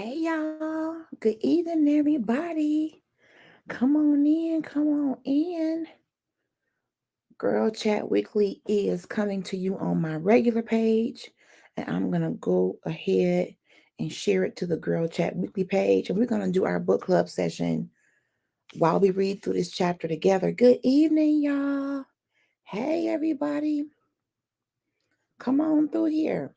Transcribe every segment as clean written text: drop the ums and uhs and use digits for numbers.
Hey y'all, good evening, everybody. Come on in, come on in. Girl Chat Weekly is coming to you on my regular page, and I'm gonna go ahead and share it to the Girl Chat Weekly page, and we're gonna do our book club session while we read through this chapter together. Good evening, y'all. Hey, everybody. Come on through here.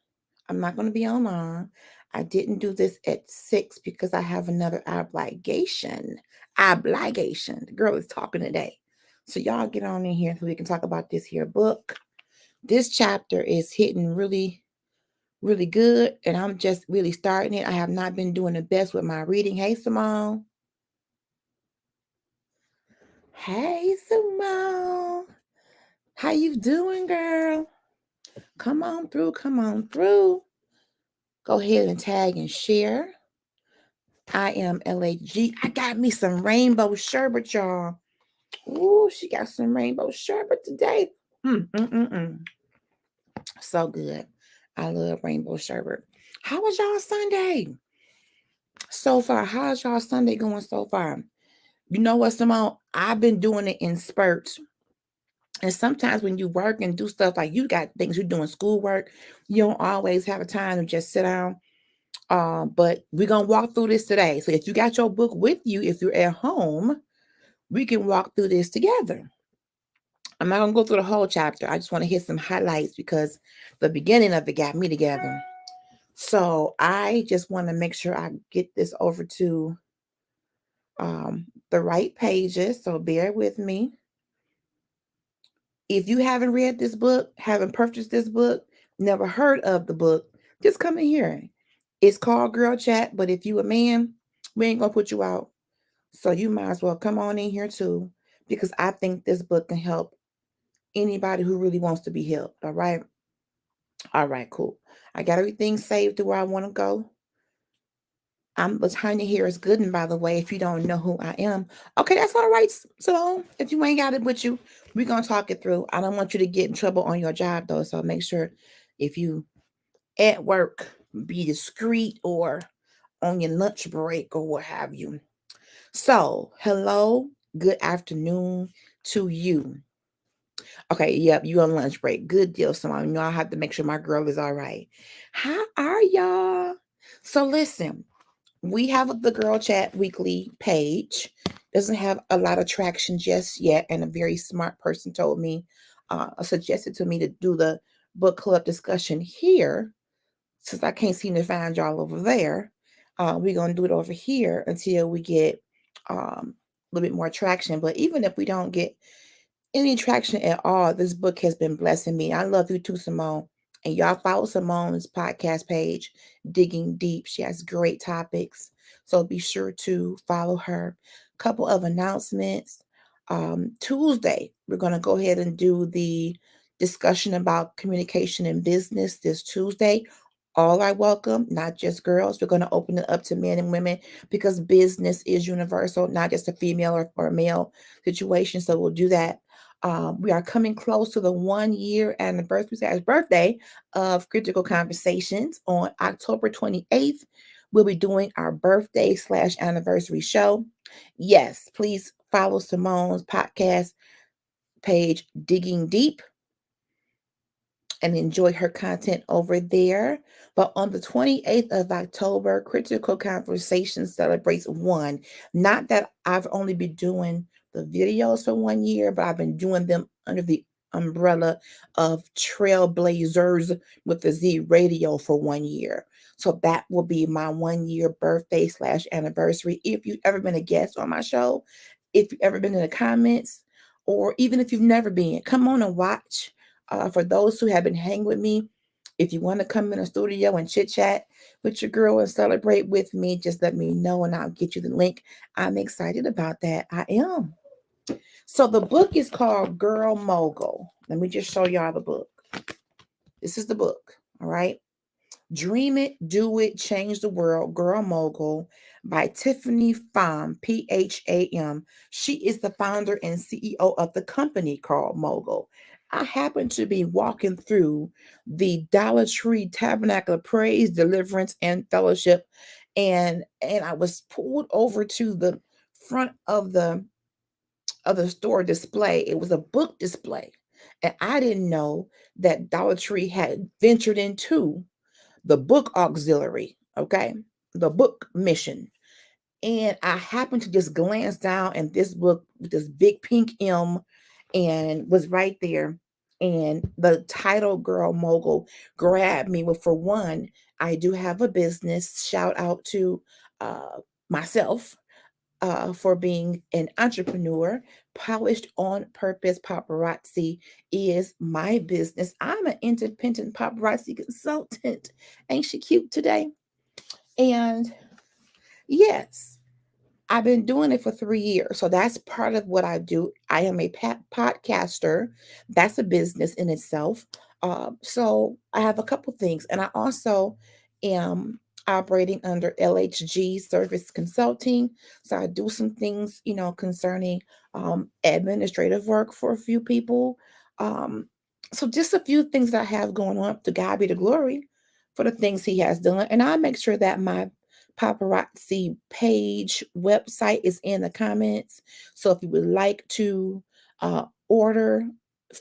I'm not going to be on long. I didn't do this at 6 because I have another obligation. Obligation. The girl is talking today. So y'all get on in here so we can talk about this here book. This chapter is hitting really, really good. And I'm just really starting it. I have not been doing the best with my reading. Hey, Simone. Hey, Simone. How you doing, girl? Come on through. Come on through. Go ahead and tag and share. I am LAG. I got me some rainbow sherbet, y'all. Ooh, she got some rainbow sherbet today. Mm. So good. I love rainbow sherbet. How was y'all Sunday so far? How's y'all Sunday going so far? You know what, Simone? I've been doing it in spurts. And sometimes when you work and do stuff like you got things you're doing schoolwork, you don't always have a time to just sit down. But we're gonna walk through this today. So if you got your book with you, if you're at home, we can walk through this together. I'm not gonna go through the whole chapter. I just want to hit some highlights because the beginning of it got me together. So I just want to make sure I get this over to the right pages. So bear with me. If you haven't read this book, haven't purchased this book, never heard of the book, just come in here. It's called Girl Chat, but if you a man, we ain't gonna put you out. So you might as well come on in here too, because I think this book can help anybody who really wants to be helped. All right. All right, cool. I got everything saved to where I want to go. I'm Latanya here is Gooden, by the way, if you don't know who I am. Okay, that's all right. So if you ain't got it with you, we're gonna talk it through. I don't want you to get in trouble on your job though. So make sure if you at work, be discreet or on your lunch break or what have you. So, hello, good afternoon to you. Okay, yep, you on lunch break. Good deal, someone. You know I have to make sure my girl is all right. How are y'all? So listen, we have the Girl Chat Weekly page. Doesn't have a lot of traction just yet, and a very smart person told me, suggested to me to do the book club discussion here, since I can't seem to find y'all over there. We're gonna do it over here until we get a little bit more traction. But even if we don't get any traction at all, this book has been blessing me. I love you too, Simone. And y'all follow Simone's podcast page, Digging Deep. She has great topics. So be sure to follow her. Couple of announcements. Tuesday, we're going to go ahead and do the discussion about communication in business this Tuesday. All are welcome, not just girls. We're going to open it up to men and women because business is universal, not just a female or male situation. So we'll do that. We are coming close to the 1 year birthday of Critical Conversations on October 28th. We'll be doing our birthday/anniversary show. Yes, please follow Simone's podcast page, Digging Deep, and enjoy her content over there. But on the 28th of October, Critical Conversations celebrates 1. Not that I've only been doing the videos for 1 year, but I've been doing them under the umbrella of Trailblazers with the Z Radio for 1 year. So that will be my 1 year birthday/anniversary. If you've ever been a guest on my show, if you've ever been in the comments, or even if you've never been, come on and watch. For those who have been hanging with me, if you want to come in the studio and chit chat with your girl and celebrate with me, just let me know and I'll get you the link. I'm excited about that. I am. So the book is called Girl Mogul. Let me just show y'all the book. This is the book. All right. Dream It, Do It, Change the World, Girl Mogul by Tiffany Pham, Pham. She is the founder and CEO of the company called Mogul. I happen to be walking through the Dollar Tree Tabernacle of Praise, Deliverance, and Fellowship, And I was pulled over to the front of the store display. It was a book display. And I didn't know that Dollar Tree had ventured into the book auxiliary, okay? The book mission. And I happened to just glance down and this book with this big pink M and was right there. And the title Girl Mogul grabbed me. Well, for one, I do have a business. Shout out to myself for being an entrepreneur. Polished on Purpose Paparazzi is my business. I'm an independent paparazzi consultant. Ain't she cute today? And yes, I've been doing it for 3 years. So that's part of what I do. I am a podcaster. That's a business in itself. So I have a couple things. And I also am operating under LHG Service Consulting. So I do some things, concerning administrative work for a few people. Um, so just a few things that I have going on. To God be the glory for the things He has done. And I make sure that my paparazzi page website is in the comments. So if you would like to order,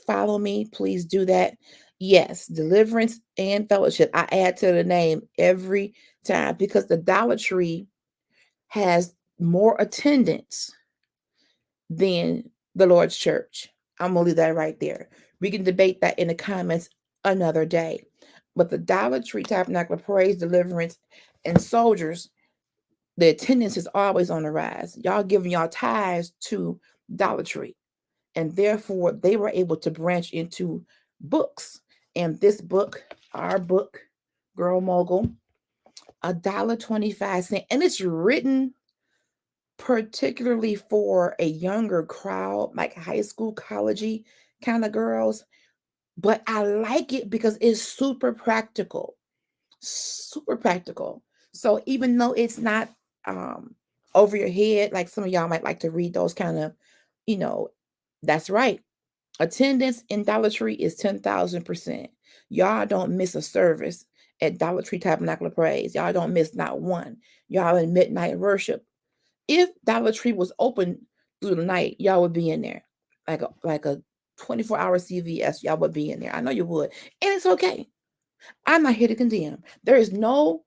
follow me, please do that. Yes, deliverance and fellowship. I add to the name every time because the Dollar Tree has more attendance than the Lord's church. I'm gonna leave that right there. We can debate that in the comments another day. But the Dollar Tree Tabernacle of Praise, Deliverance, and Soldiers, the attendance is always on the rise. Y'all giving y'all tithes to Dollar Tree. And therefore, they were able to branch into books. And this book, our book, Girl Mogul, $1.25. And it's written particularly for a younger crowd, like high school, collegey kind of girls. But I like it because it's super practical. Super practical. So even though it's not um over your head, like some of y'all might like to read those kind of, you know, that's right. Attendance in Dollar Tree is 10,000%. Y'all don't miss a service at Dollar Tree Tabernacle of Praise. Y'all don't miss not one. Y'all in midnight worship. If Dollar Tree was open through the night, y'all would be in there. Like a 24-hour CVS, y'all would be in there. I know you would. And it's okay. I'm not here to condemn. There is no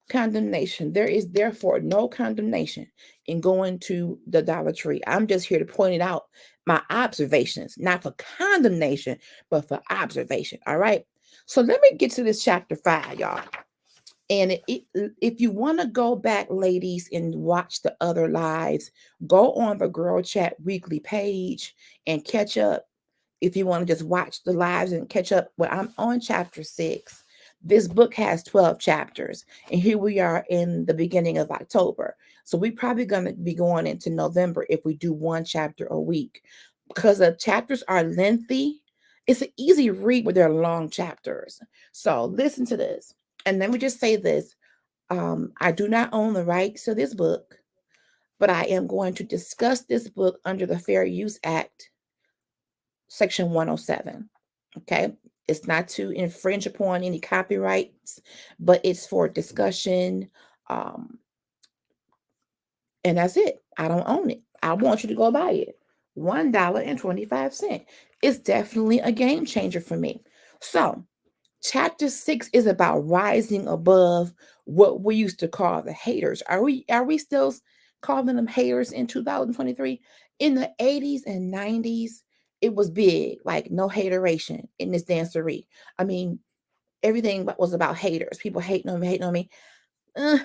condemnation. There is therefore no condemnation in going to the Dollar Tree. I'm just here to point it out, my observations, not for condemnation, but for observation. All right. So let me get to this chapter 5, y'all. And if you want to go back, ladies, and watch the other lives, go on the Girl Chat Weekly page and catch up. If you want to just watch the lives and catch up, well, I'm on chapter 6. This book has 12 chapters, and here we are in the beginning of October. So we're probably going to be going into November if we do one chapter a week because the chapters are lengthy. It's an easy read, but they're long chapters. So listen to this. And let me just say this. I do not own the rights to this book, but I am going to discuss this book under the Fair Use Act, Section 107. Okay. It's not to infringe upon any copyrights, but it's for discussion. Um, and that's it. I don't own it. I want you to go buy it. $1.25. It's definitely a game changer for me. So, chapter 6 is about rising above what we used to call the haters. Are we still calling them haters in 2023? In the 80s and 90s, it was big, like no hateration in this dancery. I mean, everything was about haters. People hating on me. Uh,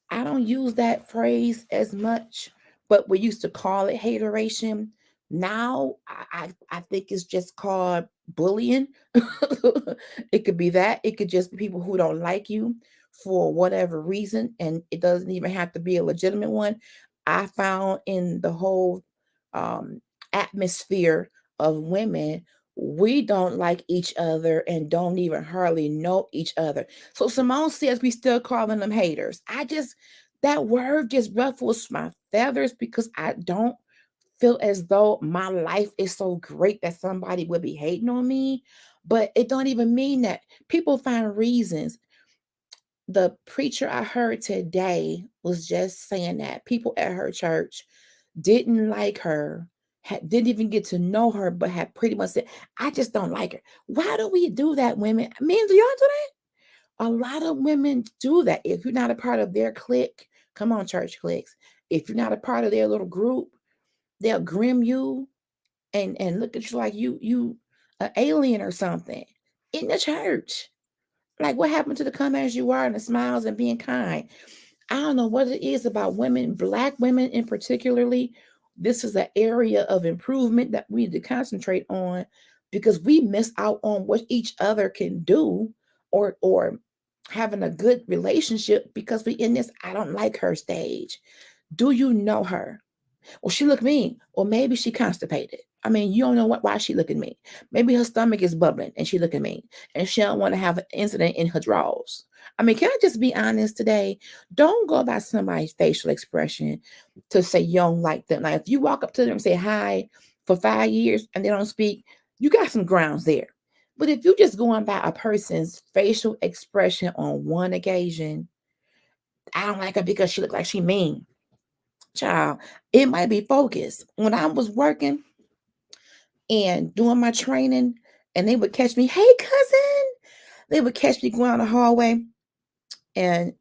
I don't use that phrase as much, but we used to call it hateration. Now I think it's just called bullying. It could be that. It could just be people who don't like you for whatever reason, and it doesn't even have to be a legitimate one. I found in the whole um, atmosphere of women, we don't like each other and don't even hardly know each other. So Simone says we still calling them haters. That word just ruffles my feathers because I don't feel as though my life is so great that somebody would be hating on me. But it don't even mean that. People find reasons. the preacher I heard today was just saying that people at her church didn't like her, didn't even get to know her, but had pretty much said, I just don't like her. Why do we do that, women? Men, do y'all do that? A lot of women do that. If you're not a part of their clique, come on, church cliques. If you're not a part of their little group, they'll grim you and look at you like you an alien or something in the church. Like, what happened to the come as you are and the smiles and being kind? I don't know what it is about women, Black women in particularly. This is an area of improvement that we need to concentrate on, because we miss out on what each other can do, or having a good relationship, because we in this I don't like her stage. Do you know her? Well, she look mean. Or maybe she constipated. I mean, you don't know why she looking mean. Maybe her stomach is bubbling and she looking mean, and she don't want to have an incident in her drawers. I mean, can I just be honest today? Don't go by somebody's facial expression to say you don't like them. Now, if you walk up to them and say hi for 5 years and they don't speak, you got some grounds there. But if you just going by a person's facial expression on one occasion, I don't like her because she look like she mean. Child, it might be focus. When I was working and doing my training, and they would catch me, hey cousin, they would catch me going down the hallway, and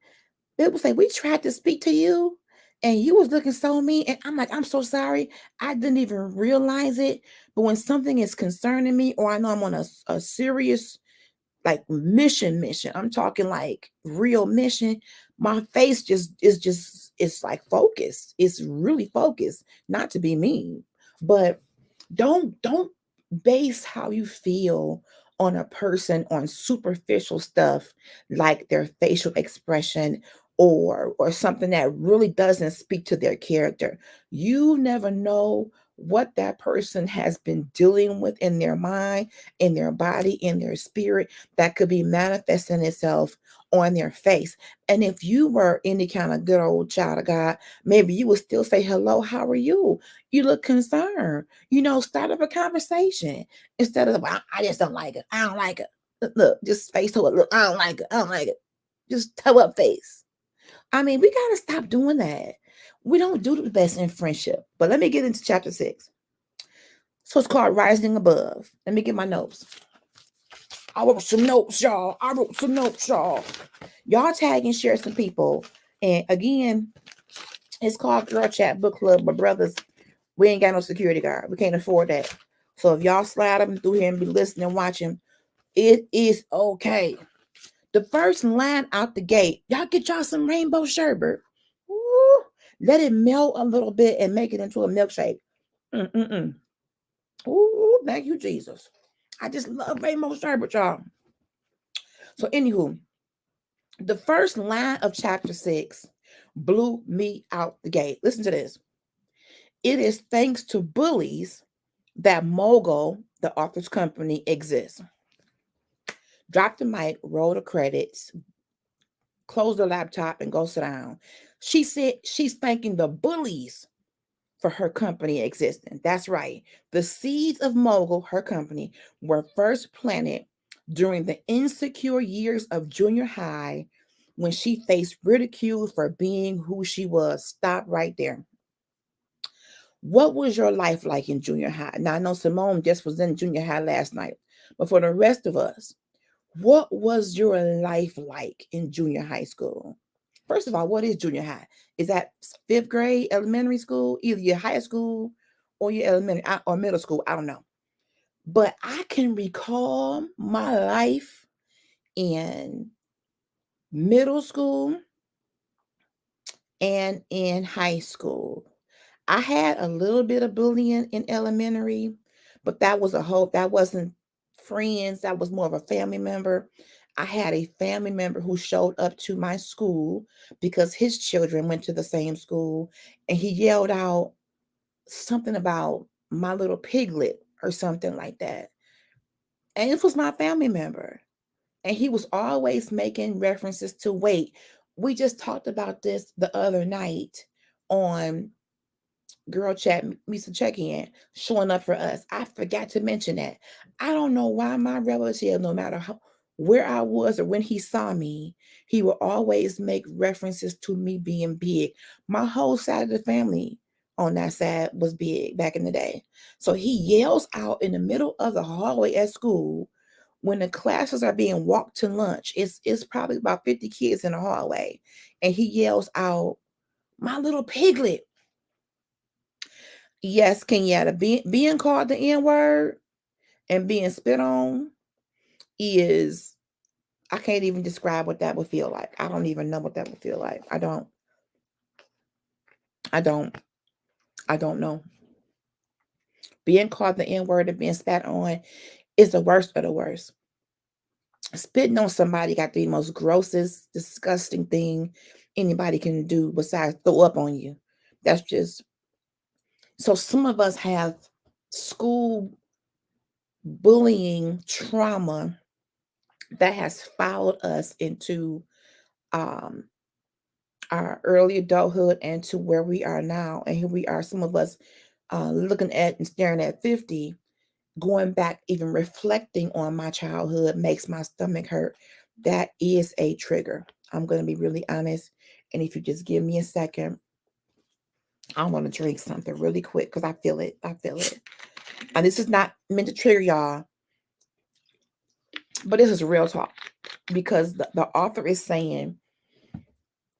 they would say, we tried to speak to you and you was looking so mean. And I'm like, I'm so sorry. I didn't even realize it. But when something is concerning me, or I know I'm on a serious like mission, I'm talking like real mission, my face just it's like focused. It's really focused, not to be mean. But don't base how you feel on a person on superficial stuff, like their facial expression, or something that really doesn't speak to their character. You never know what that person has been dealing with in their mind, in their body, in their spirit, that could be manifesting itself on their face. And if you were any kind of good old child of God, maybe you would still say, hello, how are you? You look concerned. Start up a conversation instead of, I just don't like it. I don't like it. Look, just face to it. Look, I don't like it. I don't like it. Just toe up face. I mean, we got to stop doing that. We don't do the best in friendship. But let me get into chapter 6. So it's called Rising Above. Let me get my notes. I wrote some notes, y'all. Y'all tag and share some people. And again, it's called Girl Chat Book Club. But brothers, we ain't got no security guard. We can't afford that. So if y'all slide them through here and be listening and watching, it is okay. The first line out the gate, y'all get y'all some rainbow sherbet. Ooh, let it melt a little bit and make it into a milkshake. Mm-mm-mm. Ooh, thank you, Jesus. I just love rainbow sherbet, y'all. So, anywho, the first line of chapter 6 blew me out the gate. Listen to this. It is thanks to bullies that Mogul, the author's company, exists. Drop the mic, roll the credits, close the laptop, and go sit down. She said she's thanking the bullies for her company existing. That's right. The seeds of Mogul, her company, were first planted during the insecure years of junior high, when she faced ridicule for being who she was. Stop right there. What was your life like in junior high? Now, I know Simone just was in junior high last night, but for the rest of us, what was your life like in junior high school? First of all, what is junior high? Is that fifth grade, elementary school, either your high school or your elementary or middle school? I don't know. But I can recall my life in middle school and in high school. I had a little bit of bullying in elementary, but that wasn't friends, that was more of a family member. I had a family member who showed up to my school because his children went to the same school, and he yelled out something about my little piglet or something like that. And it was my family member. And he was always making references to weight. We just talked about this the other night on Girl Chat Misa check-in, showing up for us. I forgot to mention that. I don't know why my relative, no matter how, where I was or when he saw me, he would always make references to me being big. My whole side of the family on that side was big back in the day. So he yells out in the middle of the hallway at school when the classes are being walked to lunch. It's probably about 50 kids in the hallway. And he yells out, "My little piglet." Yes, Kenyatta, being called the N-word and being spit on is, I can't even describe what that would feel like. I don't even know what that would feel like. I don't, I don't know. Being called the N-word and being spat on is the worst of the worst. Spitting on somebody got the most grossest, disgusting thing anybody can do besides throw up on you. That's just, so some of us have school bullying trauma that has followed us into um our early adulthood and to where we are now. And here we are, some of us looking at and staring at 50, going back, even reflecting on my childhood makes my stomach hurt. That is a trigger. I'm going to be really honest. And if you just give me a second, I want to drink something really quick because I feel it. I feel it. And this is not meant to trigger y'all, but this is real talk because the author is saying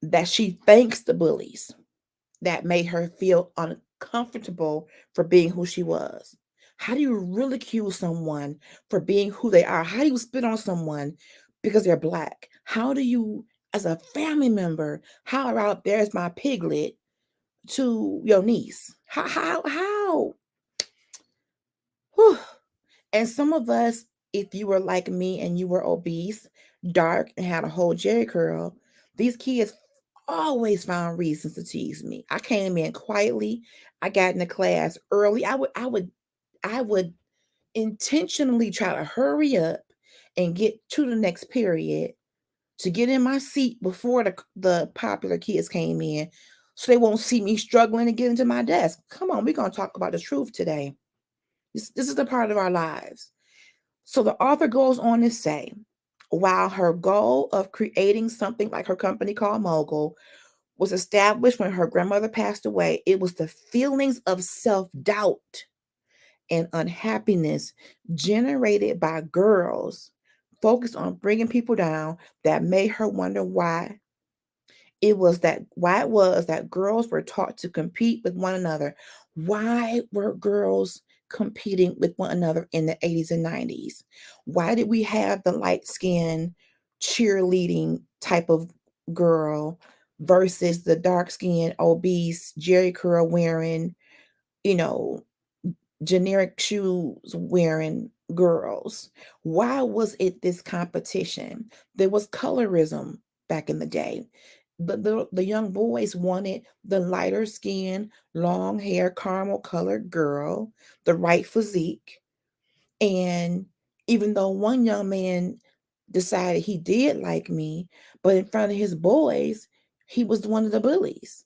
that she thanks the bullies that made her feel uncomfortable for being who she was. How do you ridicule someone for being who they are? How do you spit on someone because they're Black? How do you, as a family member, holler out, "There's my piglet," to your niece? How? Whew. And some of us, if you were like me and you were obese, dark, and had a whole Jerry curl, these kids always found reasons to tease me. I came in quietly. I got into class early. I would intentionally try to hurry up and get to the next period to get in my seat before the popular kids came in so they won't see me struggling to get into my desk. Come on, we're going to talk about the truth today. This is the part of our lives. So the author goes on to say, while her goal of creating something like her company called Mogul was established when her grandmother passed away, it was the feelings of self-doubt and unhappiness generated by girls focused on bringing people down that made her wonder why it was that girls were taught to compete with one another. Why were girls competing with one another in the 80s and 90s? Why did we have the light skinned cheerleading type of girl versus the dark skinned obese Jerry curl wearing, you know, generic shoes wearing girls? Why was it this competition? There was colorism back in the day. The young boys wanted the lighter skin, long hair, caramel colored girl, the right physique. And even though one young man decided he did like me, but in front of his boys, he was one of the bullies.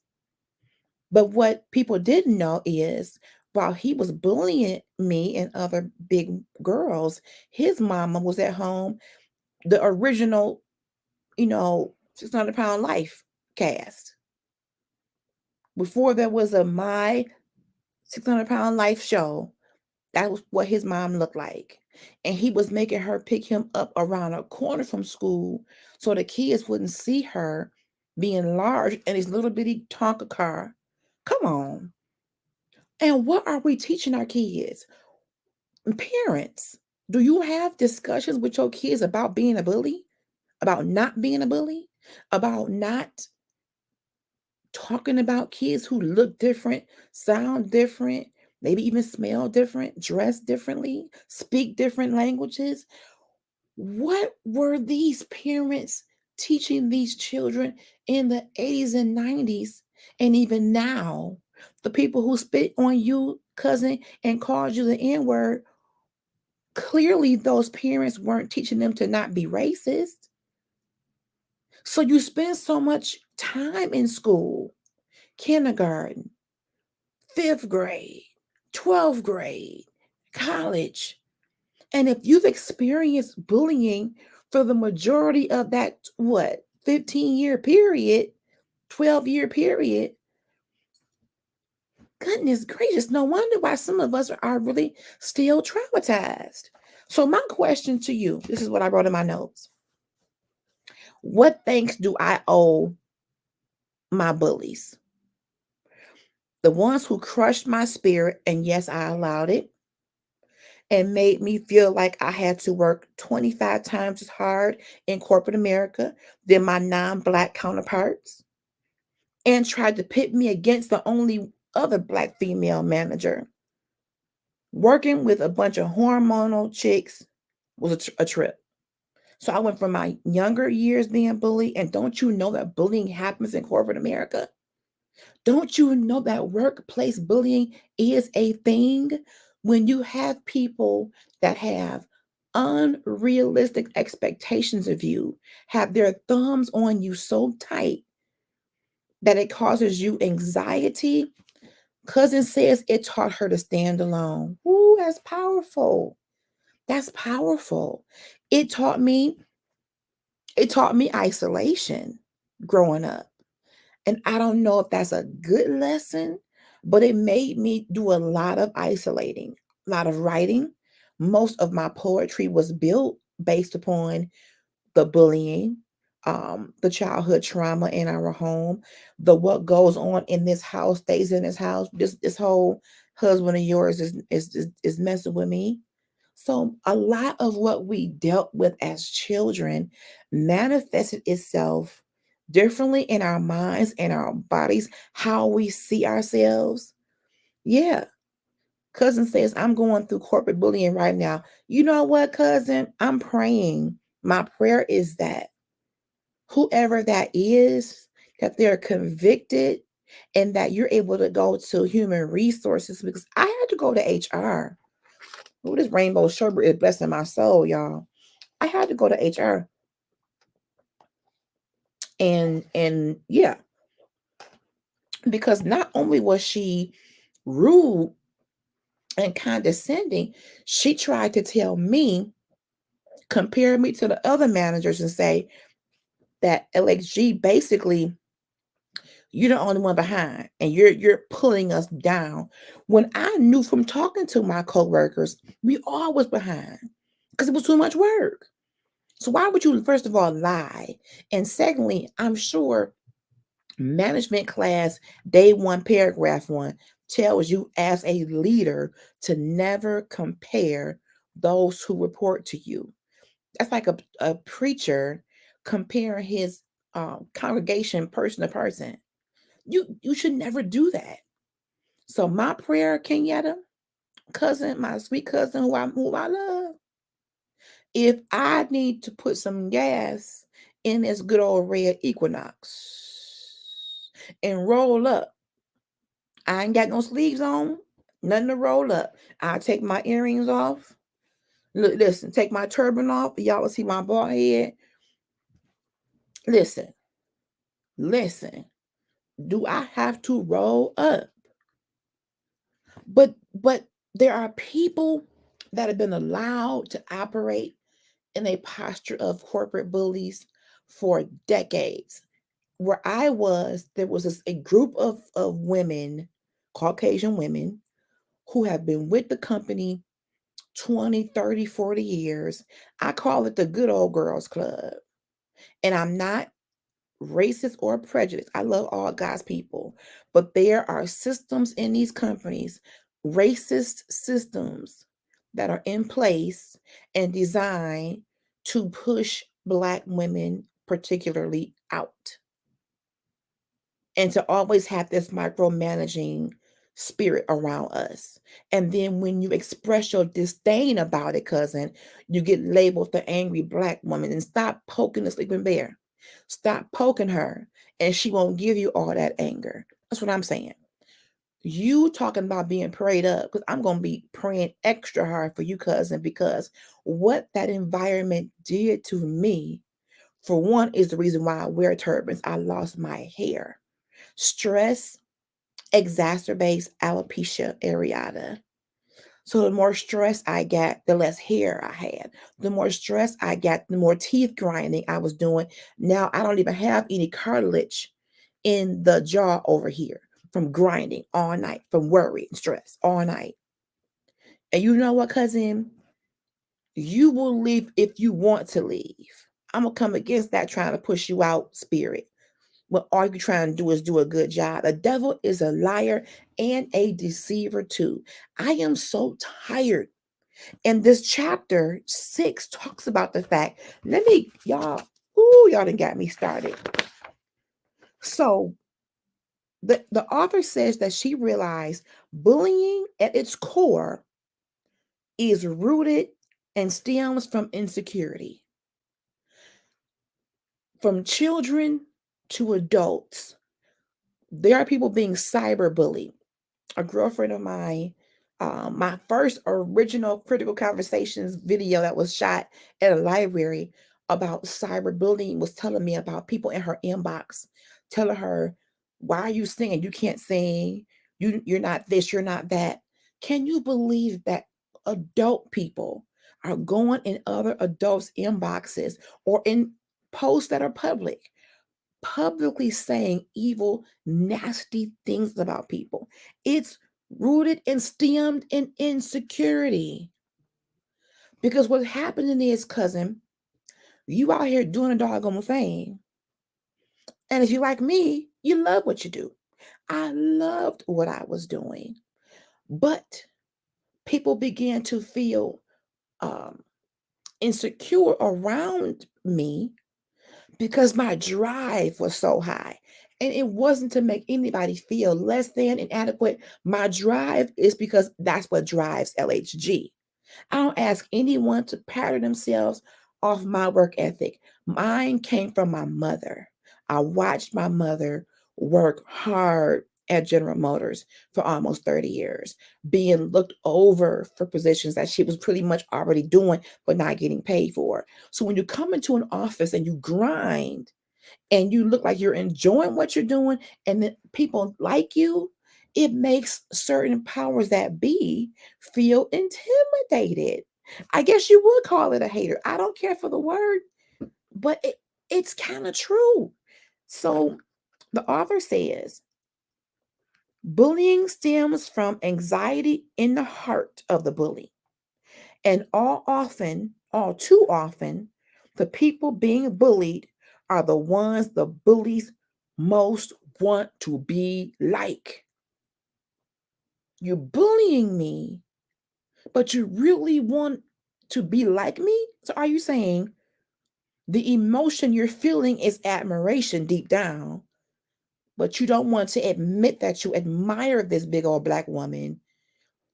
But what people didn't know is while he was bullying me and other big girls, his mama was at home, the original, 600-pound life cast. Before there was a My 600-pound life show, that was what his mom looked like. And he was making her pick him up around a corner from school so the kids wouldn't see her being large in his little bitty Tonka car. Come on. And what are we teaching our kids? Parents, do you have discussions with your kids about being a bully? About not being a bully? About not talking about kids who look different, sound different, maybe even smell different, dress differently, speak different languages? What were these parents teaching these children in the 80s and 90s? And even now, the people who spit on you, cousin, and called you the N word, clearly those parents weren't teaching them to not be racist. So you spend so much time in school, kindergarten, fifth grade, 12th grade, college. And if you've experienced bullying for the majority of that, what, 15-year period, 12-year period. Goodness gracious, no wonder why some of us are really still traumatized. So my question to you, this is what I wrote in my notes. What thanks do I owe my bullies? The ones who crushed my spirit, and yes, I allowed it, and made me feel like I had to work 25 times as hard in corporate America than my non-Black counterparts, and tried to pit me against the only other Black female manager. Working with a bunch of hormonal chicks was a trip. So I went from my younger years being bullied, and don't you know that bullying happens in corporate America? Don't you know that workplace bullying is a thing? When you have people that have unrealistic expectations of you, have their thumbs on you so tight that it causes you anxiety. Cousin says it taught her to stand alone. Ooh, that's powerful. That's powerful. It taught me, it taught me isolation growing up. And I don't know if that's a good lesson, but it made me do a lot of isolating, a lot of writing. Most of my poetry was built based upon the bullying, the childhood trauma in our home, the what goes on in this house stays in this house. This whole husband of yours is messing with me. So a lot of what we dealt with as children manifested itself differently in our minds and our bodies, how we see ourselves. Yeah. Cousin says, I'm going through corporate bullying right now. You know what, cousin? I'm praying. My prayer is that whoever that is, that they're convicted and that you're able to go to human resources, because I had to go to HR. Oh, this rainbow sherbet is blessing my soul, y'all. I had to go to HR. And yeah, because not only was she rude and condescending, she tried to tell me, compare me to the other managers and say that LXG basically you're the only one behind and you're pulling us down. When I knew from talking to my coworkers, we all was behind because it was too much work. So why would you first of all lie? And secondly, I'm sure management class day one paragraph one tells you as a leader to never compare those who report to you. That's like a preacher comparing his congregation person to person. You should never do that. So my prayer, Kenyatta, cousin, my sweet cousin who I love, if I need to put some gas in this good old red Equinox and roll up, I ain't got no sleeves on, nothing to roll up. I take my earrings off. Look, listen, take my turban off. Y'all will see my bald head. Listen, listen. Do I have to roll up? But there are people that have been allowed to operate in a posture of corporate bullies for decades. Where I was, there was a group of women, Caucasian women, who have been with the company 20, 30, 40 years. I call it the good old girls club. And I'm not racist or prejudiced. I love all God's people. But there are systems in these companies, racist systems that are in place and designed to push Black women, particularly, out. And to always have this micromanaging spirit around us. And then when you express your disdain about it, cousin, you get labeled the angry Black woman. And stop poking the sleeping bear. Stop poking her, and she won't give you all that anger. That's what I'm saying. You talking about being prayed up, because I'm going to be praying extra hard for you, cousin, because what that environment did to me, for one, is the reason why I wear turbans. I lost my hair. Stress exacerbates alopecia areata. So the more stress I got, the less hair I had. The more stress I got, the more teeth grinding I was doing. Now I don't even have any cartilage in the jaw over here from grinding all night, from worry and stress all night. And you know what, cousin? You will leave if you want to leave. I'm going to come against that trying to push you out spirit. When all you're trying to do is do a good job. The devil is a liar and a deceiver too. I am so tired. And this chapter 6 talks about the fact, y'all done got me started. So the author says that she realized bullying at its core is rooted and stems from insecurity. From children to adults, there are people being cyberbullied. A girlfriend of mine, my first original Critical Conversations video that was shot at a library about cyberbullying was telling me about people in her inbox telling her, why are you singing? You can't sing. You're not this, you're not that. Can you believe that adult people are going in other adults' inboxes or in posts that are publicly saying evil, nasty things about people? It's rooted and stemmed in insecurity. Because what's happening is, cousin, you out here doing a doggone thing. And if you like me, you love what you do. I loved what I was doing. But people began to feel um, insecure around me because my drive was so high. And it wasn't to make anybody feel less than inadequate. My drive is because that's what drives LHG. I don't ask anyone to pattern themselves off my work ethic. Mine came from my mother. I watched my mother work hard at General Motors for almost 30 years, being looked over for positions that she was pretty much already doing, but not getting paid for. So when you come into an office and you grind and you look like you're enjoying what you're doing and that people like you, it makes certain powers that be feel intimidated. I guess you would call it a hater. I don't care for the word, but it's kind of true. So the author says bullying stems from anxiety in the heart of the bully. And all too often, the people being bullied are the ones the bullies most want to be like. You're bullying me, but you really want to be like me? So are you saying the emotion you're feeling is admiration deep down, but you don't want to admit that you admire this big old black woman?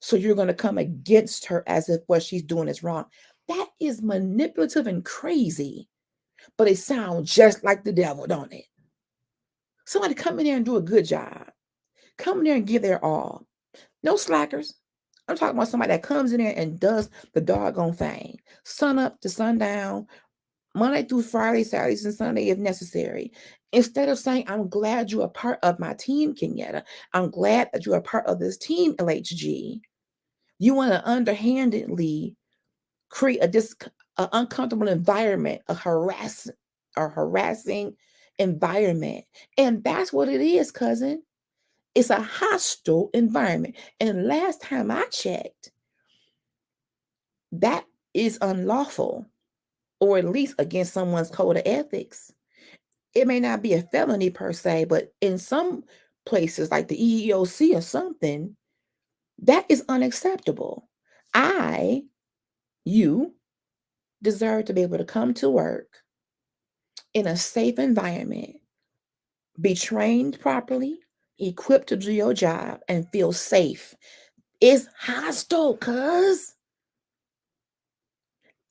So you're going to come against her as if what she's doing is wrong. That is manipulative and crazy, but it sounds just like the devil, don't it? Somebody come in there and do a good job. Come in there and give their all. No slackers. I'm talking about somebody that comes in there and does the doggone thing. Sun up to sundown, Monday through Friday, Saturdays and Sunday if necessary. Instead of saying, I'm glad you're a part of my team, Kenyatta. I'm glad that you're a part of this team, LHG. You want to underhandedly create a uncomfortable environment, a harassing environment. And that's what it is, cousin. It's a hostile environment. And last time I checked, that is unlawful, or at least against someone's code of ethics. It may not be a felony per se, but in some places like the EEOC or something, that is unacceptable. You deserve to be able to come to work in a safe environment, be trained properly, equipped to do your job, and feel safe. It's hostile, cuz.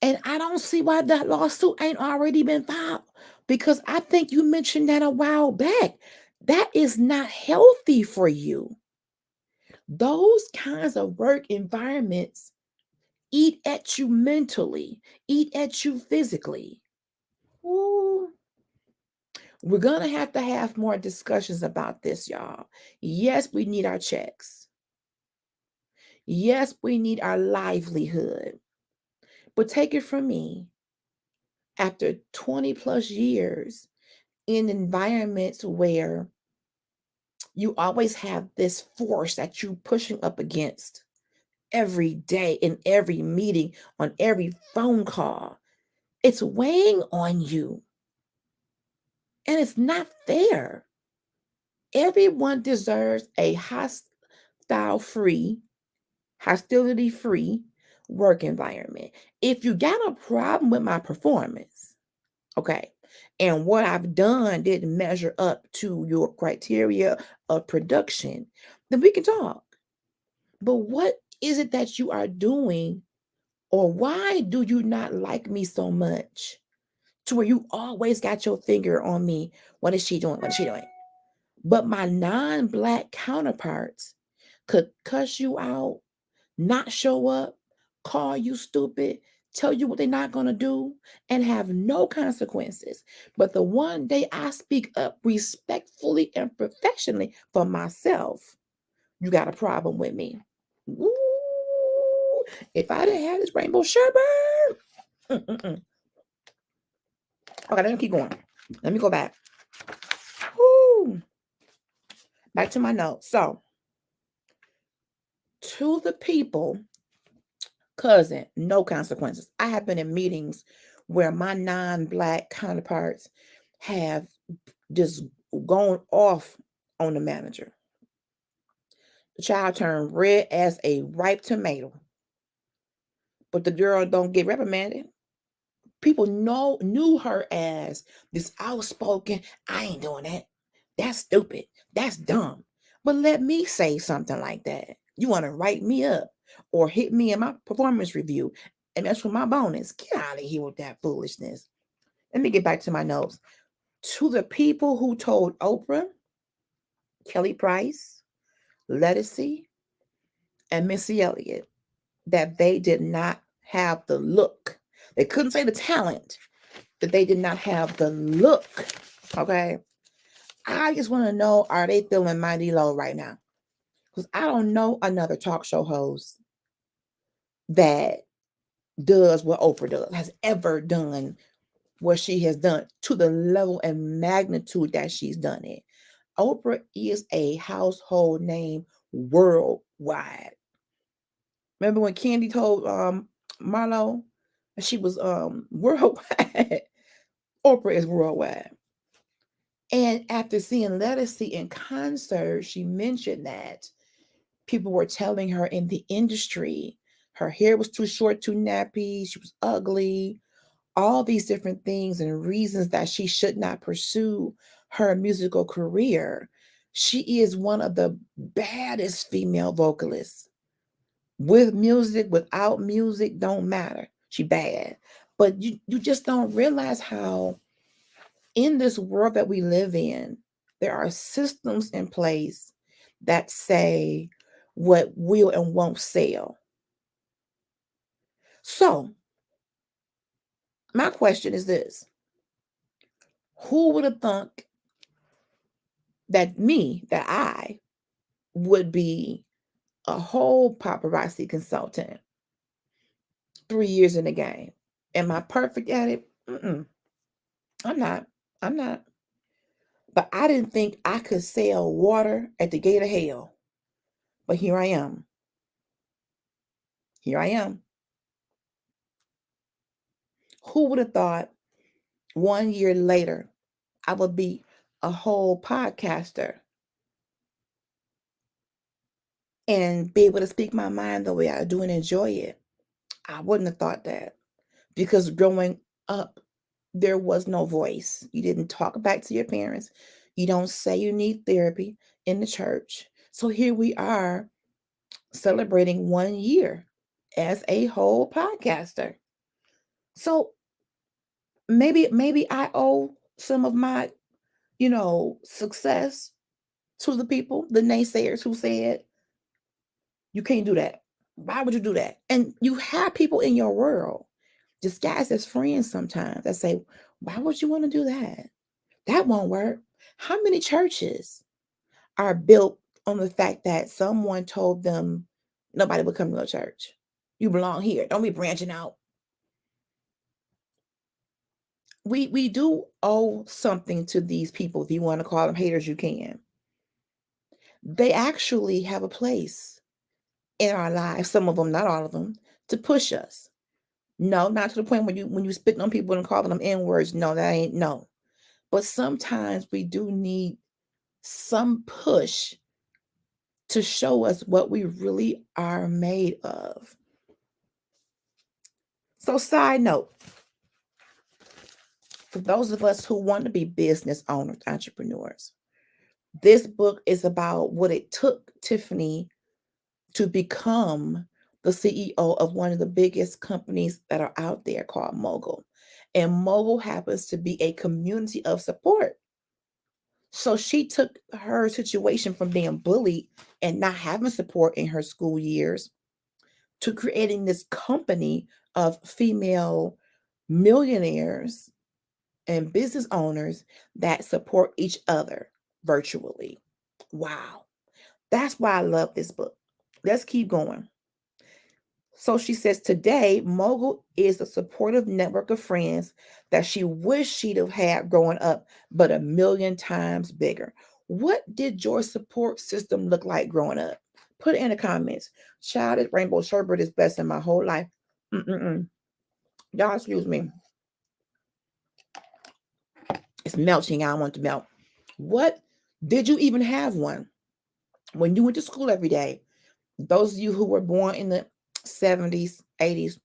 And I don't see why that lawsuit ain't already been filed, because I think you mentioned that a while back. That is not healthy for you. Those kinds of work environments eat at you mentally, eat at you physically. Ooh. We're going to have more discussions about this, y'all. Yes, we need our checks. Yes, we need our livelihood. But take it from me, after 20 plus years in environments where you always have this force that you pushing up against every day, in every meeting, on every phone call, it's weighing on you. And it's not fair. Everyone deserves a hostility free work environment. If you got a problem with my performance, okay, and what I've done didn't measure up to your criteria of production, then we can talk. But what is it that you are doing, or why do you not like me so much to where you always got your finger on me? What is she doing? What is she doing? But my non-black counterparts could cuss you out, not show up, call you stupid, tell you what they're not going to do, and have no consequences. But the one day I speak up respectfully and professionally for myself, you got a problem with me. Ooh, if I didn't have this rainbow sherbet. Mm-mm-mm. Okay, let me keep going. Let me go back. Woo. Back to my notes. So, to the people, cousin, no consequences. I have been in meetings where my non-black counterparts have just gone off on the manager. The child turned red as a ripe tomato, but the girl don't get reprimanded. People knew her as this outspoken, I ain't doing that. That's stupid. That's dumb. But let me say something like that. You want to write me up or hit me in my performance review, and that's for my bonus. Get out of here with that foolishness. Let me get back to my notes. To the people who told Oprah, Kelly Price, Lettucey, and Missy Elliott that they did not have the look. They couldn't say the talent, that they did not have the look. Okay. I just want to know, are they feeling mighty low right now? Because I don't know another talk show host that does what Oprah does, has ever done what she has done to the level and magnitude that she's done it. Oprah is a household name worldwide. Remember when Candy told Marlo she was worldwide? Oprah is worldwide. And after seeing Lettucey in concert, she mentioned that people were telling her in the industry her hair was too short, too nappy, she was ugly, all these different things and reasons that she should not pursue her musical career. She is one of the baddest female vocalists. With music, without music, don't matter. She bad. But you just don't realize how in this world that we live in, there are systems in place that say what will and won't sell. So, my question is this: who would have thunk that I would be a whole paparazzi consultant 3 years in the game? Am I perfect at it? Mm-mm. I'm not. I'm not. But I didn't think I could sell water at the gate of hell. But here I am. Here I am. Who would have thought 1 year later I would be a whole podcaster and be able to speak my mind the way I do and enjoy it? I wouldn't have thought that, because growing up, there was no voice. You didn't talk back to your parents. You don't say you need therapy in the church. So here we are celebrating 1 year as a whole podcaster. So maybe I owe some of my, success to the people, the naysayers who said, you can't do that. Why would you do that? And you have people in your world, disguised as friends sometimes, that say, why would you want to do that? That won't work. How many churches are built on the fact that someone told them nobody would come to your church. You belong here. Don't be branching out. We do owe something to these people. If you want to call them haters, you can. They actually have a place in our lives, some of them, not all of them, to push us. No, not to the point when you spitting on people and calling them N-words. No, that ain't no. But sometimes we do need some push to show us what we really are made of. So, side note, for those of us who want to be business owners, entrepreneurs, this book is about what it took Tiffany to become the CEO of one of the biggest companies that are out there called Mogul. And Mogul happens to be a community of support. So she took her situation from being bullied and not having support in her school years to creating this company of female millionaires and business owners that support each other virtually. Wow. That's why I love this book. Let's keep going. So she says today, Mogul is a supportive network of friends that she wished she'd have had growing up, but a million times bigger. What did your support system look like growing up? Put it in the comments. Child, this rainbow sherbet is best in my whole life. Mm-mm-mm. Y'all, excuse me. It's melting. I don't want it to melt. What did you even have one when you went to school every day? Those of you who were born in the 70s, 80s,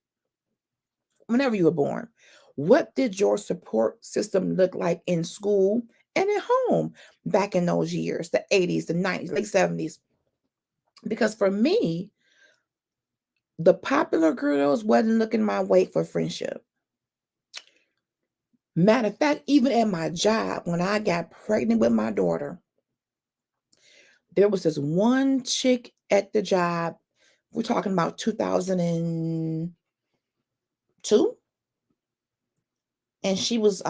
whenever you were born, what did your support system look like in school and at home back in those years, the 80s, the 90s, late 70s? Because for me, the popular girls wasn't looking my way for friendship. Matter of fact, even at my job, when I got pregnant with my daughter, there was this one chick at the job. We're talking about 2002. And she was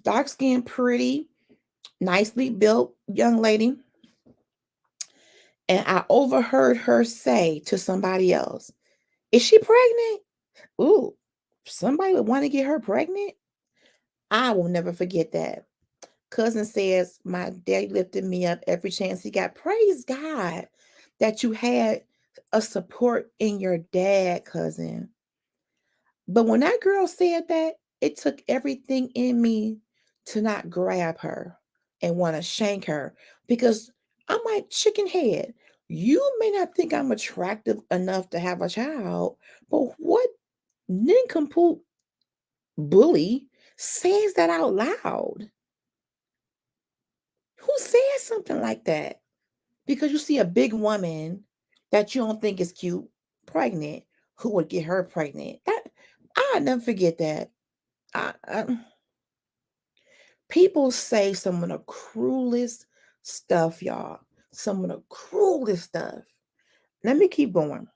dark skinned, pretty, nicely built young lady. And I overheard her say to somebody else, "Is she pregnant?" Ooh, somebody would want to get her pregnant? I will never forget that. Cousin says, my dad lifted me up every chance he got. Praise God that you had a support in your dad, cousin. But when that girl said that, it took everything in me to not grab her and want to shank her because I'm like, chicken head. You may not think I'm attractive enough to have a child, but what nincompoop bully says that out loud? Who says something like that? Because you see a big woman that you don't think is cute, pregnant, who would get her pregnant? That I'll never forget that. I People say some of the cruelest stuff, y'all. Some of the cruelest stuff. Let me keep going.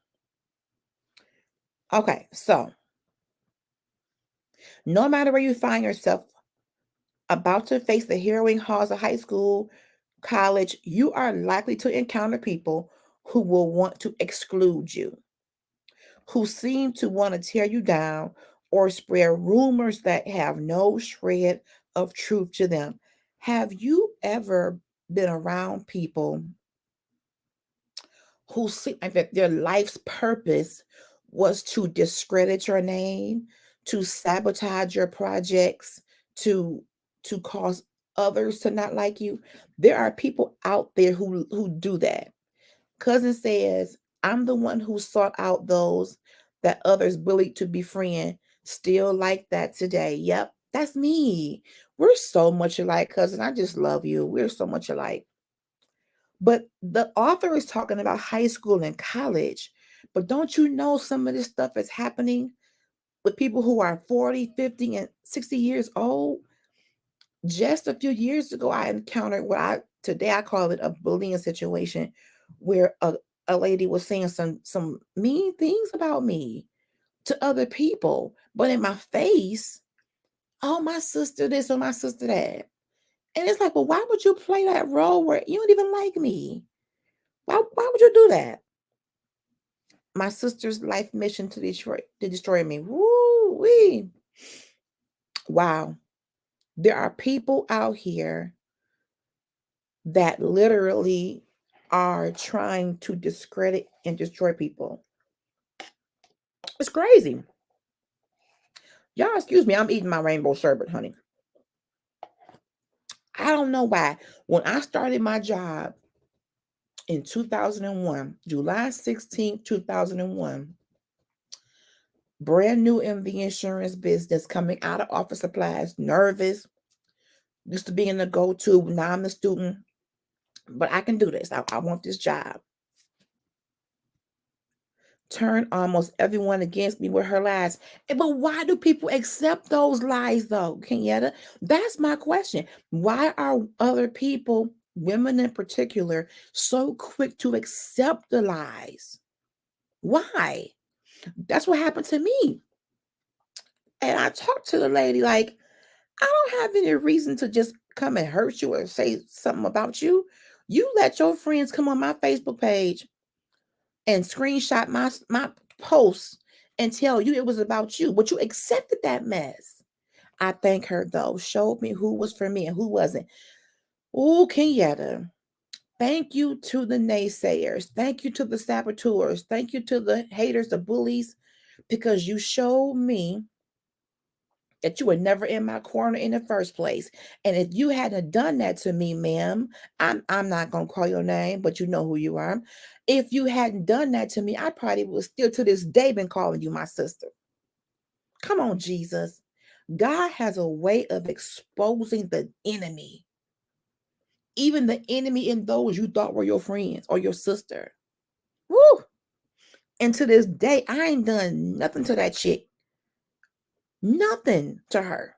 Okay, so no matter where you find yourself about to face the harrowing halls of high school, college, you are likely to encounter people who will want to exclude you, who seem to want to tear you down or spread rumors that have no shred of truth to them. Have you ever been around people who seem like that their life's purpose was to discredit your name, to sabotage your projects, to cause others to not like you? There are people out there who do that. Cousin says, I'm the one who sought out those that others bullied to befriend, still like that today. Yep, that's me. We're so much alike, cousin. I just love you. We're so much alike. But the author is talking about high school and college. But don't you know some of this stuff is happening with people who are 40, 50, and 60 years old? Just a few years ago, I encountered what today I call it a bullying situation where a lady was saying some mean things about me to other people, but in my face, oh, my sister this or my sister that. And it's like, well, why would you play that role where you don't even like me? Why would you do that? my sister's life mission to destroy me. Woo wee. Wow. There are people out here that literally are trying to discredit and destroy people. It's crazy. Y'all, excuse me, I'm eating my rainbow sherbet, honey. I don't know why. When I started my job in 2001, July 16th, 2001, brand new in the insurance business, coming out of office supplies, nervous, used to being the go-to. Now I'm the student, but I can do this. I want this job. Turn almost everyone against me with her lies. But why do people accept those lies, though, Kenyatta? That's my question. Why are other people, women in particular, so quick to accept the lies? Why? That's what happened to me. And I talked to the lady like, I don't have any reason to just come and hurt you or say something about you. You let your friends come on my Facebook page and screenshot my posts and tell you it was about you, but you accepted that mess. I thank her though, showed me who was for me and who wasn't. Oh, Kenyatta, thank you to the naysayers. Thank you to the saboteurs. Thank you to the haters, the bullies, because you showed me that you were never in my corner in the first place. And if you hadn't done that to me, ma'am, I'm not gonna call your name, but you know who you are. If you hadn't done that to me, I probably would still to this day been calling you my sister. Come on, Jesus. God has a way of exposing the enemy, even the enemy in those you thought were your friends or your sister. Woo! And to this day, I ain't done nothing to that chick. Nothing to her.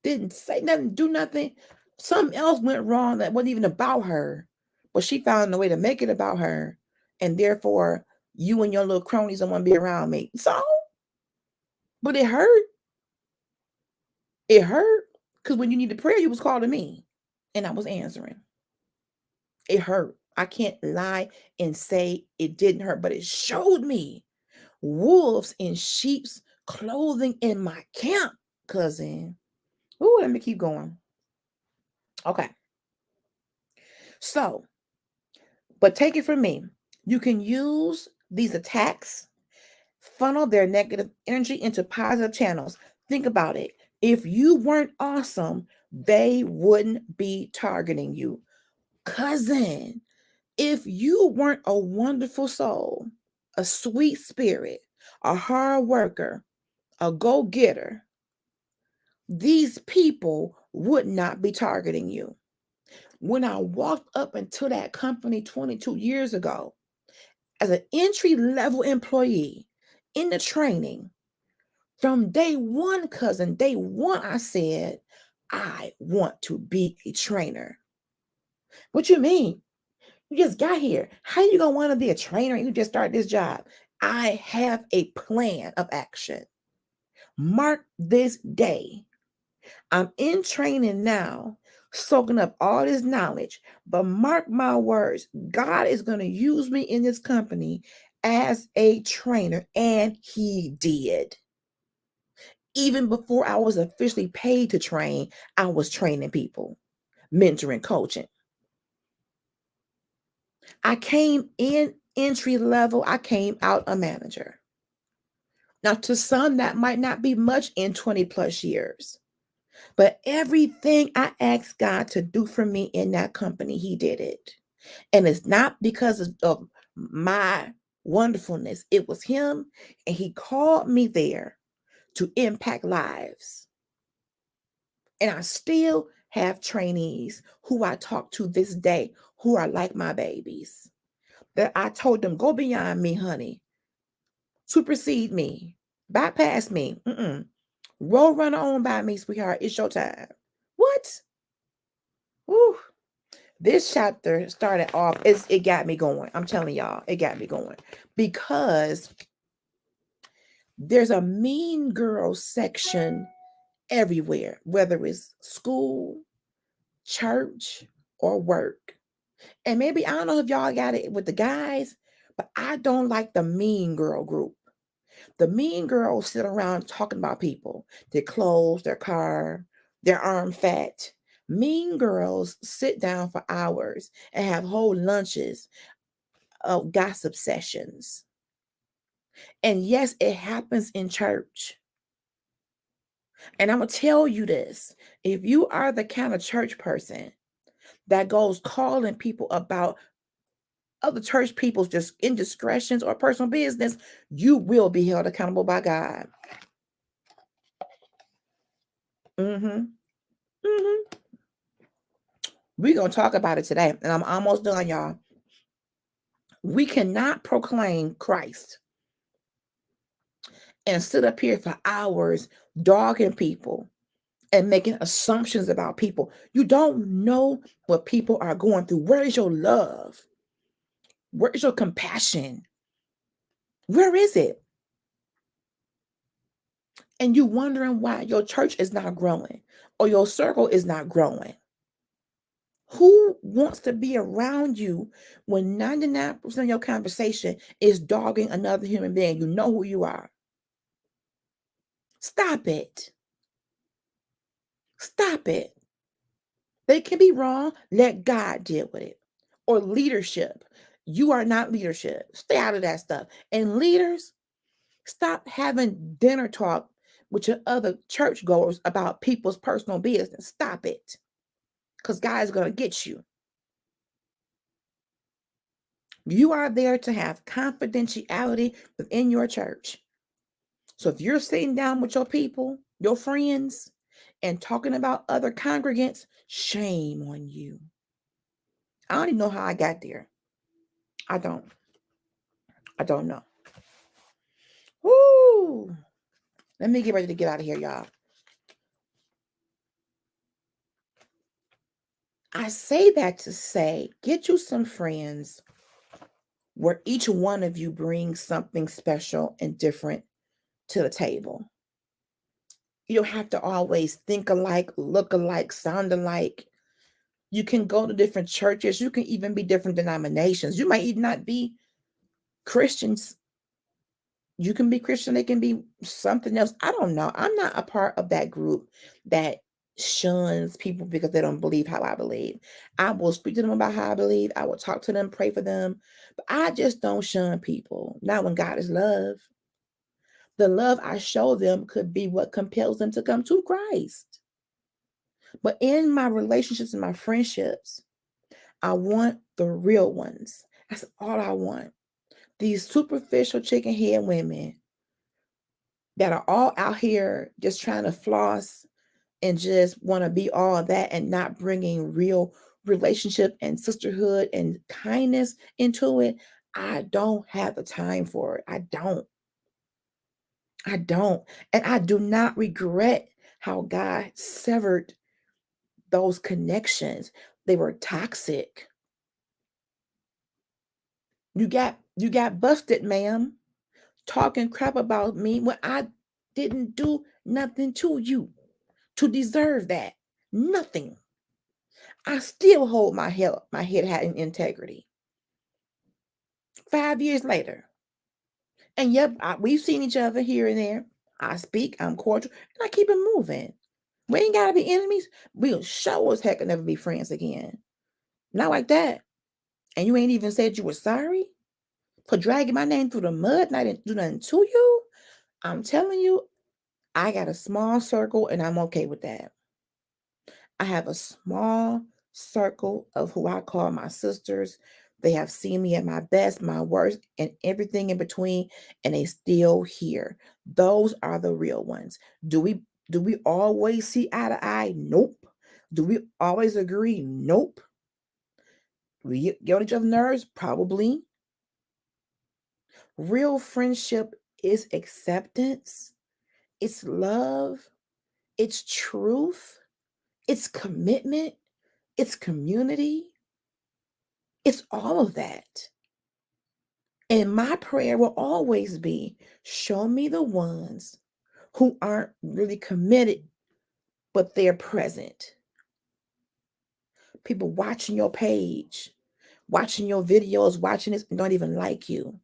Didn't say nothing, do nothing. Something else went wrong that wasn't even about her, but she found a way to make it about her. And therefore, you and your little cronies don't want to be around me. So, but it hurt. It hurt because when you needed prayer, you was calling me and I was answering. It hurt. I can't lie and say it didn't hurt, but it showed me wolves in sheep's clothing in my camp, cousin. Ooh, let me keep going. Okay. So, but take it from me. You can use these attacks, funnel their negative energy into positive channels. Think about it. If you weren't awesome, they wouldn't be targeting you. Cousin, if you weren't a wonderful soul, a sweet spirit, a hard worker, a go-getter, these people would not be targeting you. When I walked up into that company 22 years ago, as an entry level employee in the training, from day one, cousin, day one, I said, I want to be a trainer. What you mean? You just got here. How you gonna want to be a trainer and you just start this job? I have a plan of action. Mark this day. I'm in training now, soaking up all this knowledge. But mark my words, God is going to use me in this company as a trainer. And He did. Even before I was officially paid to train, I was training people, mentoring, coaching. I came in entry level, I came out a manager. Now, to some, that might not be much in 20 plus years. But everything I asked God to do for me in that company, He did it. And it's not because of my wonderfulness. It was Him, and He called me there to impact lives. And I still have trainees who I talk to this day who are like my babies. That I told them, go beyond me, honey. Supersede me. Bypass me. Roll run on by me, sweetheart. It's your time. What? Woo. This chapter started off, it got me going. I'm telling y'all, it got me going. Because there's a mean girl section everywhere, whether it's school, church, or work. And maybe, I don't know if y'all got it with the guys, But I don't like the mean girl group. The mean girls sit around talking about people, their clothes, their car, their arm fat. Mean girls sit down for hours and have whole lunches of gossip sessions. And yes, it happens in church. And I'm going to tell you this. If you are the kind of church person that goes calling people about other church people's just indiscretions or personal business, you will be held accountable by God. Mm-hmm. Mm-hmm. We're going to talk about it today. And I'm almost done, y'all. We cannot proclaim Christ and sit up here for hours dogging people and making assumptions about people. You don't know what people are going through. Where is your love? Where is your compassion? Where is it? And you wondering why your church is not growing or your circle is not growing. Who wants to be around you when 99% of your conversation is dogging another human being? You know who you are. Stop it. Stop it. They can be wrong. Let God deal with it. Or leadership. You are not leadership. Stay out of that stuff. And leaders, stop having dinner talk with your other churchgoers about people's personal business. Stop it. Because God is going to get you. You are there to have confidentiality within your church. So if you're sitting down with your people, your friends, and talking about other congregants, shame on you. I don't even know how I got there. I don't. I don't know. Woo! Let me get ready to get out of here, y'all. I say that to say, get you some friends where each one of you brings something special and different to the table. You don't have to always think alike, look alike, sound alike. You can go to different churches. You can even be different denominations. You might even not be Christians. You can be Christian. They can be something else. I don't know. I'm not a part of that group that shuns people because they don't believe how I believe. I will speak to them about how I believe. I will talk to them, pray for them. But I just don't shun people. Not when God is love. The love I show them could be what compels them to come to Christ. But in my relationships and my friendships, I want the real ones. That's all I want. These superficial chicken head women that are all out here just trying to floss and just want to be all that and not bringing real relationship and sisterhood and kindness into it. I don't have the time for it. I don't. I don't. And I do not regret how God severed those connections. They were toxic. You got busted, ma'am, talking crap about me when I didn't do nothing to you to deserve that. Nothing. I still hold my head high in integrity. 5 years later. And yep, we've seen each other here and there. I speak, I'm cordial, and I keep it moving. We ain't gotta be enemies. We'll show as heck and never be friends again. Not like that. And you ain't even said you were sorry for dragging my name through the mud and I didn't do nothing to you. I'm telling you, I got a small circle and I'm okay with that. I have a small circle of who I call my sisters. They have seen me at my best, my worst, and everything in between, and they still here. Those are the real ones. Do we always see eye to eye? Nope. Do we always agree? Nope. We get on each other's nerves? Probably. Real friendship is acceptance, it's love, it's truth, it's commitment, it's community, it's all of that. And my prayer will always be show me the ones who aren't really committed, but they're present. People watching your page, watching your videos, watching this, and don't even like you.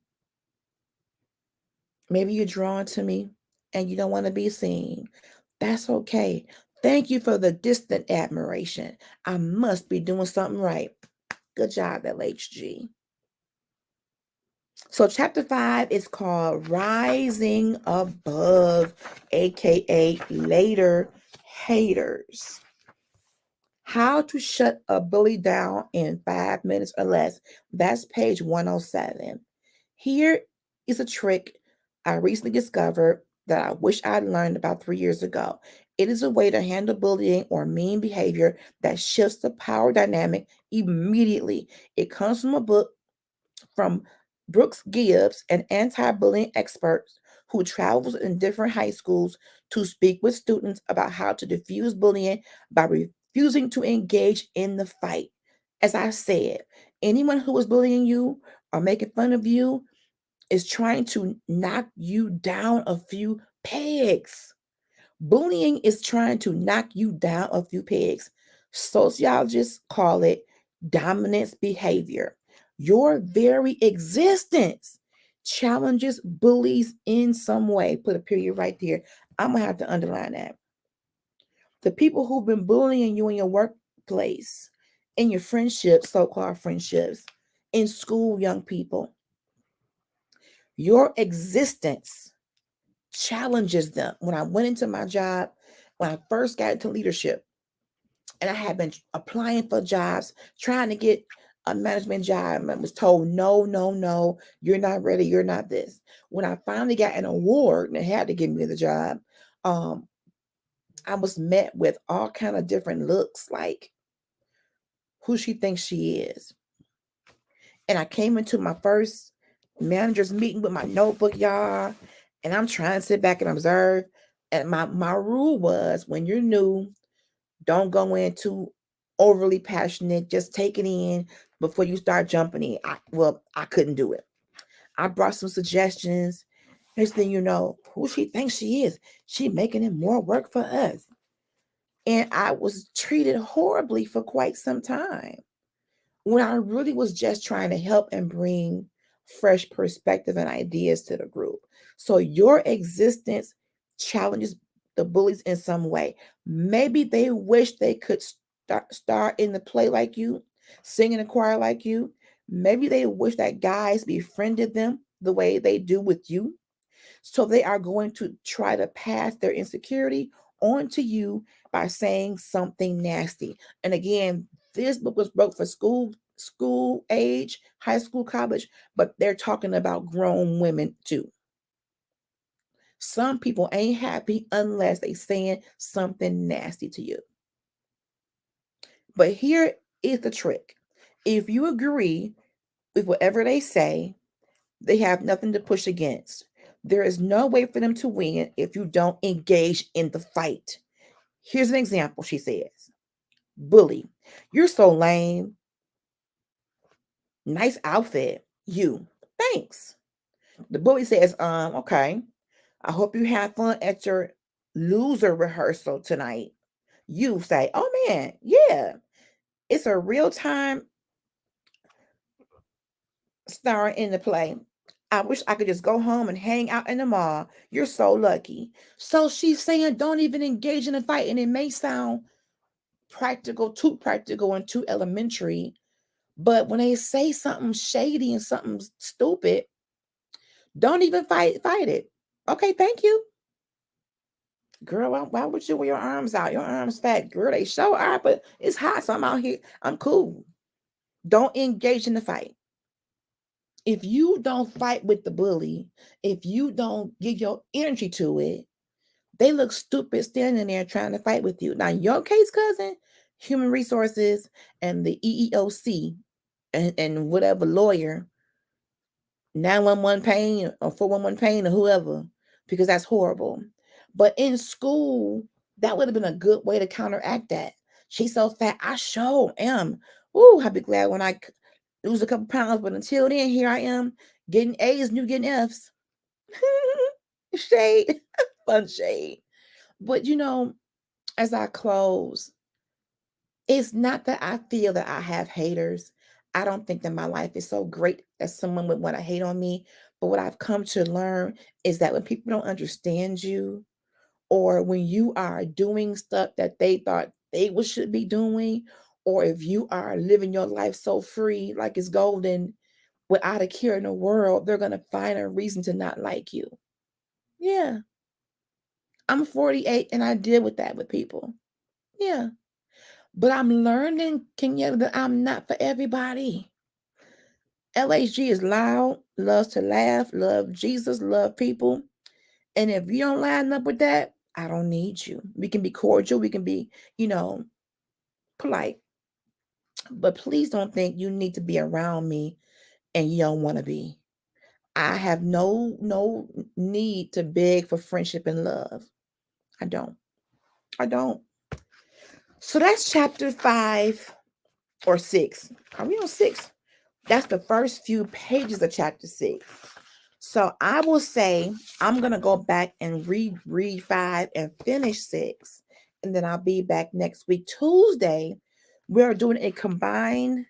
Maybe you're drawn to me and you don't want to be seen. That's okay. Thank you for the distant admiration. I must be doing something right. Good job, LHG. So, chapter 5 is called Rising Above, aka Later Haters. How to Shut a Bully Down in 5 minutes or less. That's page 107. Here is a trick I recently discovered that I wish I'd learned about 3 years ago. It is a way to handle bullying or mean behavior that shifts the power dynamic immediately. It comes from a book from Brooks Gibbs, an anti bullying expert who travels in different high schools to speak with students about how to diffuse bullying by refusing to engage in the fight. As I said, anyone who is bullying you or making fun of you is trying to knock you down a few pegs. Bullying is trying to knock you down a few pegs. Sociologists call it dominance behavior. Your very existence challenges bullies in some way. Put a period right there. I'm going to have to underline that. The people who've been bullying you in your workplace, in your friendships, so called friendships, in school, young people, your existence challenges them. When I went into my job, when I first got into leadership, and I had been applying for jobs, trying to get a management job, and was told, no, no, no, you're not ready, you're not this. When I finally got an award and they had to give me the job, um, I was met with all kind of different looks, like who she thinks she is. And I came into my first manager's meeting with my notebook, y'all, and I'm trying to sit back and observe. And my rule was, when you're new, don't go in too overly passionate. Just take it in before you start jumping in. I couldn't do it. I brought some suggestions. Next thing you know, who she thinks she is, she making it more work for us. And I was treated horribly for quite some time, when I really was just trying to help and bring fresh perspective and ideas to the group. So your existence challenges the bullies in some way. Maybe they wish they could start in the play like you, sing in a choir like you. Maybe they wish that guys befriended them the way they do with you. So they are going to try to pass their insecurity on to you by saying something nasty. And again, this book was wrote for school age, high school, college, but they're talking about grown women too. Some people ain't happy unless they saying something nasty to you. But here is the trick. If you agree with whatever they say, they have nothing to push against. There is no way for them to win if you don't engage in the fight. Here's an example, she says. Bully, you're so lame. Nice outfit. You. Thanks. The bully says, okay. I hope you have fun at your loser rehearsal tonight. You say, oh man, yeah. It's a real time star in the play. I wish I could just go home and hang out in the mall. You're so lucky. So she's saying don't even engage in a fight. And it may sound too practical and too elementary. But when they say something shady and something stupid, don't even fight it. Okay, thank you. Girl, why would you wear your arms out? Your arms fat. Girl, they show are, but it's hot, so I'm out here. I'm cool. Don't engage in the fight. If you don't fight with the bully, if you don't give your energy to it, they look stupid standing there trying to fight with you. Now, in your case, cousin, human resources and the EEOC and whatever lawyer, 911 pain or 411 pain or whoever, because that's horrible. But in school, that would have been a good way to counteract that. She's so fat. I sure am. Ooh, I'll be glad when I lose a couple pounds. But until then, here I am getting A's and you getting F's. Shade. Fun shade. But as I close, it's not that I feel that I have haters. I don't think that my life is so great that someone would want to hate on me. But what I've come to learn is that when people don't understand you, or when you are doing stuff that they thought should be doing, or if you are living your life so free, like it's golden, without a care in the world, they're going to find a reason to not like you. Yeah. I'm 48 and I deal with that with people. Yeah. But I'm learning, Kenya, that I'm not for everybody. LHG is loud, loves to laugh, love Jesus, love people. And if you don't line up with that, I don't need you. We can be cordial, we can be, polite. But please don't think you need to be around me and you don't want to be. I have no need to beg for friendship and love. I don't. I don't. So that's chapter 5 or 6. Are we on 6? That's the first few pages of chapter 6. So I will say I'm gonna go back and read 5 and finish 6, and then I'll be back next week Tuesday. We're doing a combined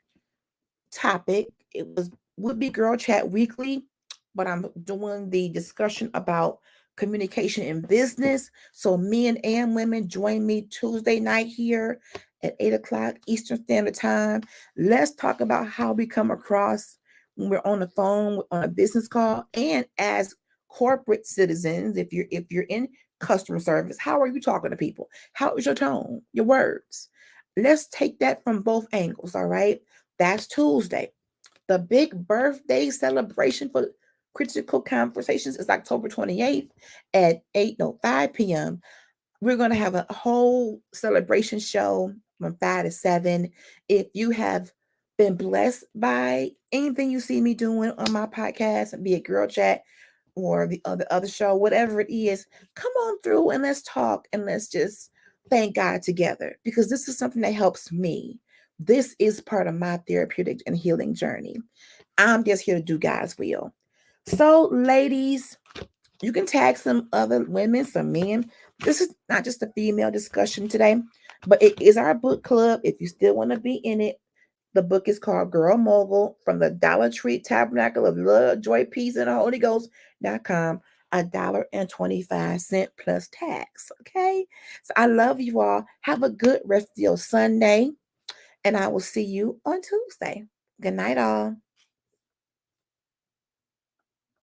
topic. It would be Girl Chat Weekly, but I'm doing the discussion about communication in business. So men and women join me Tuesday night here at 8 o'clock Eastern Standard Time. Let's talk about how we come across when we're on the phone on a business call, and as corporate citizens, if you're in customer service, how are you talking to people? How is your tone, your words? Let's take that from both angles, all right? That's Tuesday. The big birthday celebration for Critical Conversations is October 28th at 8, no, 5 p.m. We're going to have a whole celebration show from 5 to 7. If you have been blessed by anything you see me doing on my podcast, be it Girl Chat or the other show, whatever it is, come on through and let's talk and let's just thank God together, because this is something that helps me. This is part of my therapeutic and healing journey. I'm just here to do God's will. So, ladies, you can tag some other women, some men. This is not just a female discussion today, but it is our book club. If you still want to be in it, the book is called Girl Mogul, from the Dollar Tree Tabernacle of Love, Joy, Peace, and the Holy Ghost.com. $1.25 plus tax. Okay. So I love you all. Have a good rest of your Sunday. And I will see you on Tuesday. Good night, all.